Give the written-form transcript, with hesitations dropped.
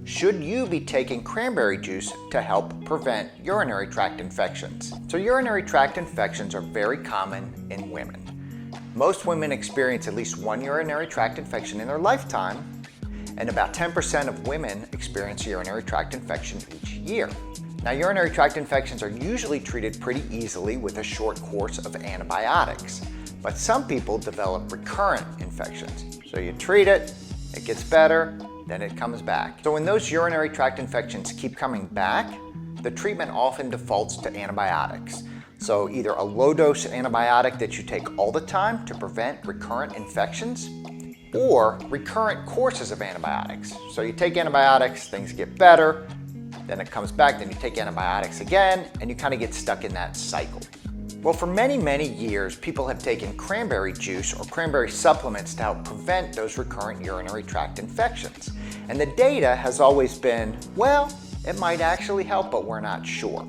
Should you be taking cranberry juice to help prevent urinary tract infections? So urinary tract infections are very common in women. Most women experience at least one urinary tract infection in their lifetime, and about 10% of women experience a urinary tract infection each year. Now, urinary tract infections are usually treated pretty easily with a short course of antibiotics, but some people develop recurrent infections. So you treat it, it gets better, then it comes back. So when those urinary tract infections keep coming back, the treatment often defaults to antibiotics. So either a low-dose antibiotic that you take all the time to prevent recurrent infections, or recurrent courses of antibiotics. So you take antibiotics, things get better, then it comes back, then you take antibiotics again, and you kind of get stuck in that cycle. Well, for many, many years, people have taken cranberry juice or cranberry supplements to help prevent those recurrent urinary tract infections. And the data has always been, well, it might actually help, but we're not sure.